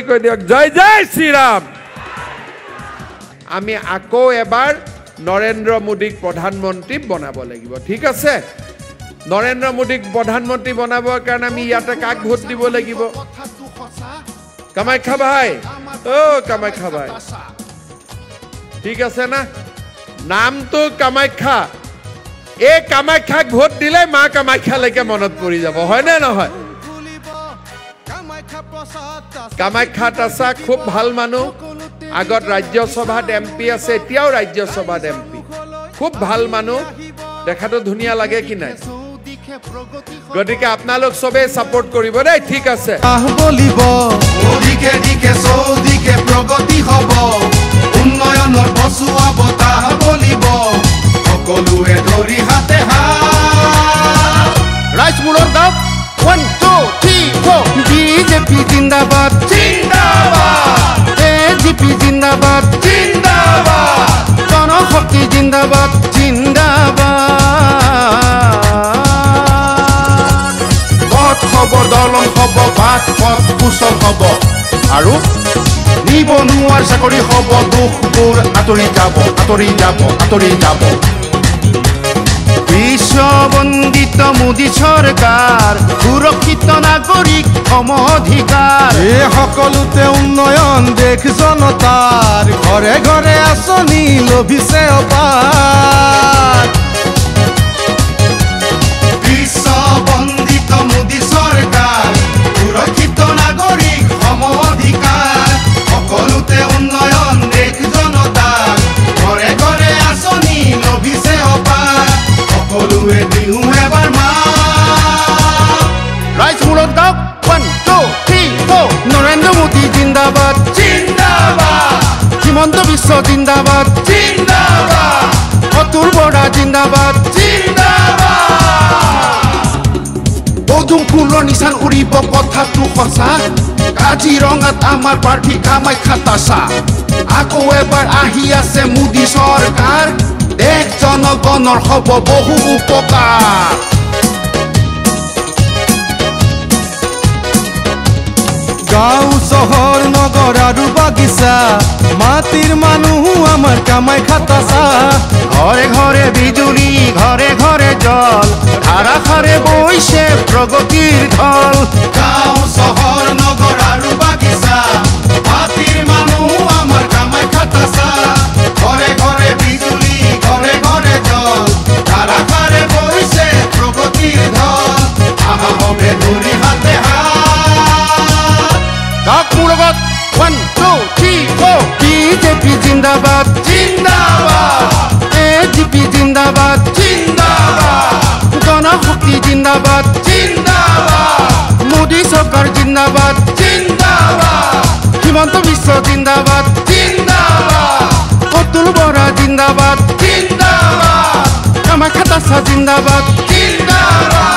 কৈ দিয়ক জয় জয় শ্ৰীৰাম আমি আকৌ এবাৰ নৰেন্দ্ৰ মোদীক প্ৰধানমন্ত্ৰী বনাব লাগিব ঠিক আছে নৰেন্দ্ৰ মোদীক প্ৰধানমন্ত্ৰী বনাবৰ কাৰণে আমি ইয়াতে কাক ভোট দিব লাগিব কামাখ্যা ভাই ও কামাখ্যা ভাই ঠিক আছে না নামটো কামাখ্যা এই কামাখ্যাক ভোট দিলে মা কামাখ্যালৈকে মনত পৰি যাব হয় নে নহয় কামাখ্যা তাছা খুব ভাল মানুহ আগত ৰাজ্যসভাত এমপি আছে এতিয়াও ৰাজ্যসভাত এমপি খুব ভাল মানুহ দেখাটো ধুনীয়া লাগে কি নাই গতিকে আপোনালোক সবে সাপোর্ট কৰিব দেই ঠিক আছে বলিব ওদিকে দিকে সৌদিকে প্ৰগতি হব উন্নয়নৰ বসুৱা বতাহ বলিব সকলোৱে ধৰি হাতে হাত ৰাইজমূলৰ গাঁও 1 2 3 4 বিজেপি জিন্দাবাদ জিন্দাবাদ এজিপি জিন্দাবাদ জিন্দাবাদ জনশক্তি জিন্দাবাদ জিন্দাবাদ খবৰ দলং হব বাট পথ কুশল হব আৰু নিবনুৱাৰ চাকৰি হব দুখবোৰ আঁতৰি যাব আঁতৰি যাব আঁতৰি যাব বিশ্ববন্দিত মোদী চৰকাৰ সুৰক্ষিত নাগৰিক সম অধিকাৰ এই সকলোতে উন্নয়ন দেশ জনতাৰ ঘৰে ঘৰে আঁচনি লভিছে অপাৰ বিশ্ববন্দিত মোদী চৰকাৰ সুৰক্ষিত নাগৰিক সম অধিকাৰ সকলোতে উন্নয়ন দেশ জনতাৰ ঘৰে ঘৰে আঁচনি লভিছে অপাৰ সকলোৱে দিওঁ এবাৰ মা ৰাইজমূলৰ গাঁও 1 2 3 4 নৰেন্দ্ৰ মোদী জিন্দাবাদ জিন্দাবাদ হিমন্ত বিশ্ব জিন্দাবাদ জিন্দাবাদ অতুল বৰা জিন্দাবাদ পদুম ফুলৰ নিচান উৰিব কথাটো সঁচা কাজিৰঙাত আমাৰ প্ৰাৰ্থী কামাখ্যা তাছা আকৌ এবাৰ আহি আছে মোদী চৰকাৰ দেশ জনগণৰ হ'ব বহু উপকাৰ গাঁও চহৰ নগৰ আৰু বাগিচা মাটিৰ মানুহ আমাৰ কামাখ্যা তাছা ঘৰে ঘৰে বিজুলী ঘৰে ঘৰে জল ধাৰাসাৰে বৈছে প্ৰগতিৰ ঢল গাঁও চহৰ নগৰ আৰু বাগিচা মাটিৰ মানুহ আমাৰ কামাখ্যা তাছা ঘৰে ঘৰে বিজুলী ঘৰে ঘৰে জল ধাৰাসাৰে বৈছে প্ৰগতিৰ ঢল আহা হবে ধৰি হাতে গাঁৱক মোৰ লগত 1 2 3 4 বিজেপি জিন্দাবাদ জিন্দাবাদ এজিপি জিন্দাবাদ জিন্দাবাদ জনশক্তি জিন্দাবাদ জিন্দাবাদ মোদী চৰকাৰ জিন্দাবাদ জিন্দাবাদ হিমন্ত বিশ্ব জিন্দাবাদ জিন্দাবাদ অতুল বৰা জিন্দাবাদ জিন্দাবাদ কামাখ্যা তাছা জিন্দাবাদ জিন্দাবাদ